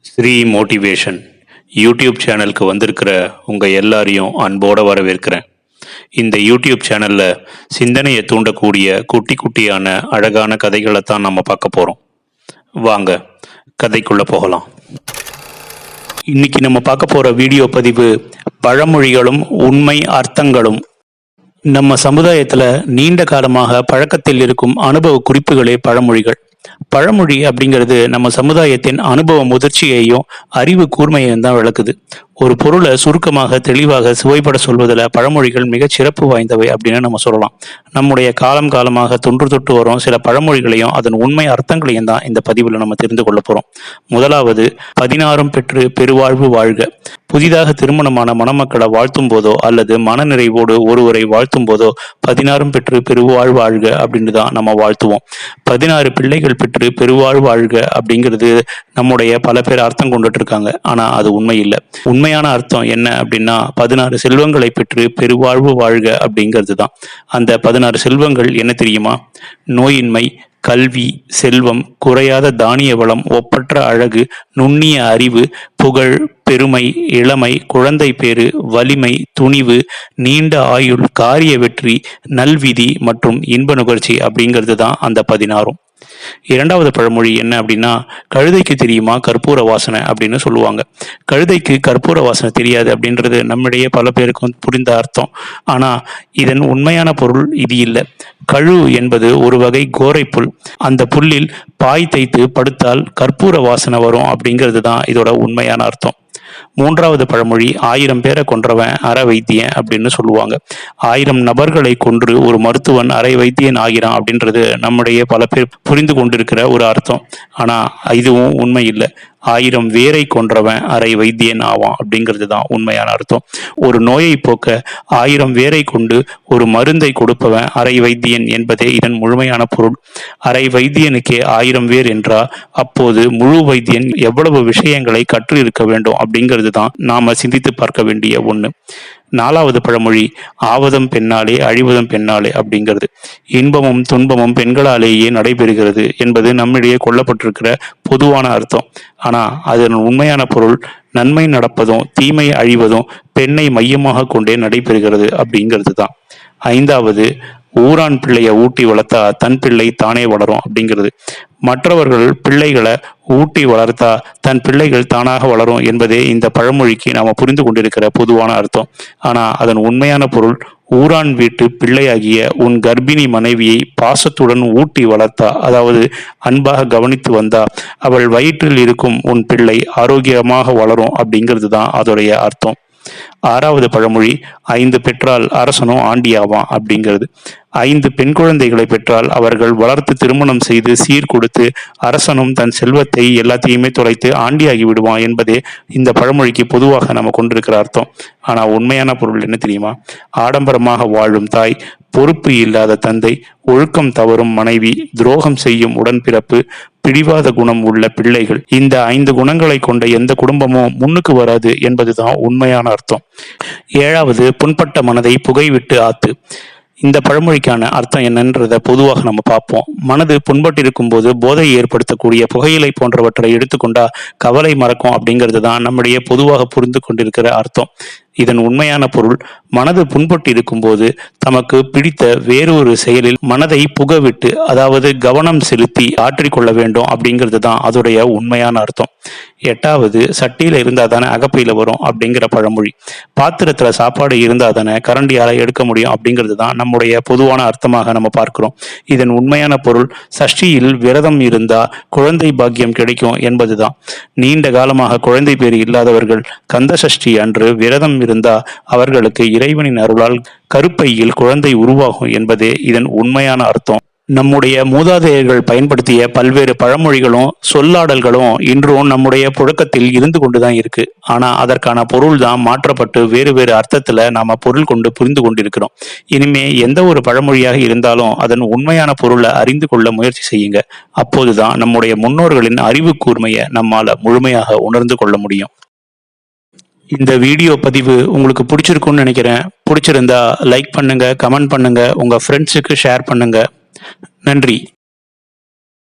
Sri motivation YouTube சேனலுக்கு வந்திருக்கிற உங்கள் எல்லாரையும் அன்போடு வரவேற்கிறேன். இந்த யூடியூப் சேனலில் சிந்தனையை தூண்டக்கூடிய குட்டி குட்டியான அழகான கதைகளை தான் நம்ம பார்க்க போகிறோம். வாங்க கதைக்குள்ளே போகலாம். இன்னைக்கு நம்ம பார்க்க போகிற வீடியோ பதிவு பழமொழிகளும் உண்மை அர்த்தங்களும். நம்ம சமுதாயத்தில் நீண்ட காலமாக பழக்கத்தில் இருக்கும் அனுபவ குறிப்புகளே பழமொழிகள். பழமொழி அப்படிங்கிறது நம்ம சமுதாயத்தின் அனுபவ முதிர்ச்சியையும் அறிவு கூர்மையையும் தான் விளக்குது. ஒரு பொருளை சுருக்கமாக தெளிவாக சுவைப்பட சொல்வதில் பழமொழிகள் மிகச் சிறப்பு வாய்ந்தவை அப்படின்னு நம்ம சொல்லலாம். நம்முடைய காலம் காலமாக தொன்று தொட்டு வரும் சில பழமொழிகளையும் அதன் உண்மை அர்த்தங்களையும் தான் இந்த பதிவில் நம்ம தெரிந்து கொள்ள போகிறோம். முதலாவது, 16 பெற்று பெருவாழ்வு வாழ்க. புதிதாக திருமணமான மணமக்களை வாழ்த்தும் போதோ அல்லது மனநிறைவோடு ஒருவரை வாழ்த்தும் போதோ 16 பெற்று பெருவாழ்வு வாழ்க அப்படின்னு தான் நம்ம வாழ்த்துவோம். 16 பிள்ளைகள் பெற்று பெருவாழ்வு வாழ்க அப்படிங்கிறது நம்முடைய பல பேர் அர்த்தம் கொண்டுட்டு இருக்காங்க. ஆனா அது உண்மை இல்லை. உண்மையான அர்த்தம் என்ன அப்படின்னா 16 செல்வங்களை பெற்று பெருவாழ்வு வாழ்க அப்படிங்கிறது தான். அந்த 16 செல்வங்கள் என்ன தெரியுமா? நோயின்மை, கல்வி, செல்வம், குறையாத தானிய வளம், ஒப்பற்ற அழகு, நுண்ணிய அறிவு, புகழ், பெருமை, இளமை, குழந்தை பேறு, வலிமை, துணிவு, நீண்ட ஆயுள், காரிய வெற்றி, நல்விதி மற்றும் இன்ப நுகர்ச்சி அப்படிங்கிறது தான் அந்த 16. இரண்டாவது பழமொழி என்ன அப்படின்னா, கழுதைக்கு தெரியுமா கற்பூர வாசனை அப்படின்னு சொல்லுவாங்க. கழுதைக்கு கற்பூர வாசனை தெரியாது அப்படின்றது நம்மிடையே பல பேருக்கும் புரிந்த அர்த்தம். ஆனா இதன் உண்மையான பொருள் இது இல்லை. கழு என்பது ஒரு வகை கோரை புல். அந்த புல்லில் பாய் தைத்து படுத்தால் கற்பூர வாசனை வரும் அப்படிங்கிறது தான் இதோட உண்மையான அர்த்தம். மூன்றாவது பழமொழி, 1000 பேரை கொன்றவன் அரை வைத்தியன் அப்படின்னு சொல்லுவாங்க. 1000 நபர்களை கொன்று ஒரு மருத்துவன் அரை வைத்தியன் ஆகிறான் அப்படின்றது நம்முடைய பல பேர் புரிந்து கொண்டிருக்கிற ஒரு அர்த்தம். ஆனா இதுவும் உண்மை இல்லை. 1000 வேரை கொன்றவன் அரை வைத்தியன் ஆவான் அப்படிங்கிறது தான் உண்மையான அர்த்தம். ஒரு நோயை போக்க 1000 வேரை கொண்டு ஒரு மருந்தை கொடுப்பவன் அரை வைத்தியன் என்பதே இதன் முழுமையான பொருள். அரை வைத்தியனுக்கே 1000 வேர் என்றால் அப்போது முழு வைத்தியன் எவ்வளவு விஷயங்களை கற்று இருக்க வேண்டும் அப்படிங்கிறது தான் நாம சிந்தித்து பார்க்க வேண்டிய ஒண்ணு. நாலாவது பழமொழி, ஆவதும் பெண்ணாலே அழிவதும் பெண்ணாலே அப்படிங்கிறது. இன்பமும் துன்பமும் பெண்களாலேயே நடைபெறுகிறது என்பது நம்மிடையே கொள்ளப்பட்டிருக்கிற பொதுவான அர்த்தம். ஆனா அதன் உண்மையான பொருள் நன்மை நடப்பதும் தீமை அழிவதும் பெண்ணை மையமாக கொண்டே நடைபெறுகிறது அப்படிங்கிறது தான். ஐந்தாவது, ஊரான் பிள்ளைய ஊட்டி வளர்த்தா தன் பிள்ளை தானே வளரும் அப்படிங்கிறது. மற்றவர்கள் பிள்ளைகளை ஊட்டி வளர்த்தா தன் பிள்ளைகள் தானாக வளரும் என்பதே இந்த பழமொழிக்கு நாம புரிந்து கொண்டிருக்கிற பொதுவான அர்த்தம். ஆனா அதன் உண்மையான பொருள், ஊரான் வீட்டு பிள்ளையாகிய உன் கர்ப்பிணி மனைவியை பாசத்துடன் ஊட்டி வளர்த்தா, அதாவது அன்பாக கவனித்து வந்தா அவள் வயிற்றில் இருக்கும் உன் பிள்ளை ஆரோக்கியமாக வளரும் அப்படிங்கிறது தான் அதோடைய அர்த்தம். ஆறாவது பழமொழி, 5 பெற்றால் அரசனும் ஆண்டியாவான் அப்படிங்கிறது. 5 பெண் குழந்தைகளை பெற்றால் அவர்கள் வளர்த்து திருமணம் செய்து சீர் கொடுத்து அரசனும் தன் செல்வத்தை எல்லாத்தையுமே தொலைத்து ஆண்டியாகி விடுவான் என்பதே இந்த பழமொழிக்கு பொதுவாக நம்ம கொண்டிருக்கிற அர்த்தம். ஆனா உண்மையான பொருள் என்ன தெரியுமா? ஆடம்பரமாக வாழும் தாய், பொறுப்பு இல்லாத தந்தை, ஒழுக்கம் தவறும் மனைவி, துரோகம் செய்யும் உடன்பிறப்பு, பிடிவாத குணம் உள்ள பிள்ளைகள், இந்த 5 குணங்களை கொண்ட எந்த குடும்பமும் முன்னுக்கு வராது என்பதுதான் உண்மையான அர்த்தம். ஏழாவது, புண்பட்ட மனதை புகைவிட்டு ஆத்து. இந்த பழமொழிக்கான அர்த்தம் என்னன்றத பொதுவாக நம்ம பார்ப்போம். மனது புண்பட்டிருக்கும் போது போதை ஏற்படுத்தக்கூடிய புகையிலை போன்றவற்றை எடுத்துக்கொண்டா கவலை மறக்கும் அப்படிங்கிறது தான் நம்முடைய பொதுவாக புரிந்து கொண்டிருக்கிற அர்த்தம். இதன் உண்மையான பொருள், மனது புண்பட்டு இருக்கும் போது தமக்கு பிடித்த வேறொரு செயலில் மனதை புகவிட்டு, அதாவது கவனம் செலுத்தி ஆற்றிக்கொள்ள வேண்டும் அப்படிங்கிறது தான் அதோடைய உண்மையான அர்த்தம். எட்டாவது, சட்டியில இருந்தா தானே அகப்பையில வரும் அப்படிங்கிற பழமொழி. பாத்திரத்துல சாப்பாடு இருந்தா தானே கரண்டியால எடுக்க முடியும் அப்படிங்கிறது தான் நம்முடைய பொதுவான அர்த்தமாக நம்ம பார்க்கிறோம். இதன் உண்மையான பொருள், சஷ்டியில் விரதம் இருந்தா குழந்தை பாக்கியம் கிடைக்கும் என்பதுதான். நீண்ட காலமாக குழந்தை பேறு இல்லாதவர்கள் கந்த சஷ்டி அன்று விரதம் இருந்தா அவர்களுக்கு இறைவனின் அருளால் கருப்பையில் குழந்தை உருவாகும் என்பதே இதன் உண்மையான அர்த்தம். நம்முடைய மூதாதையர்கள் பயன்படுத்திய பல்வேறு பழமொழிகளும் சொல்லாடல்களும் இன்றும் நம்முடைய புழக்கத்தில் இருந்து கொண்டுதான் இருக்கு. ஆனா அதற்கான பொருள் தான் மாற்றப்பட்டு வேறு வேறு அர்த்தத்துல நாம பொருள் கொண்டு புரிந்து கொண்டிருக்கிறோம். இனிமே எந்த ஒரு பழமொழியாக இருந்தாலும் அதன் உண்மையான பொருளை அறிந்து கொள்ள முயற்சி செய்யுங்க. அப்போதுதான் நம்முடைய முன்னோர்களின் அறிவு கூர்மையை நம்மால முழுமையாக உணர்ந்து கொள்ள முடியும். இந்த வீடியோ பதிவு உங்களுக்கு பிடிச்சிருக்கும்னு நினைக்கிறேன். பிடிச்சிருந்தா லைக் பண்ணுங்க, கமெண்ட் பண்ணுங்க, உங்க ஃப்ரெண்ட்ஸுக்கு ஷேர் பண்ணுங்க. நன்றி.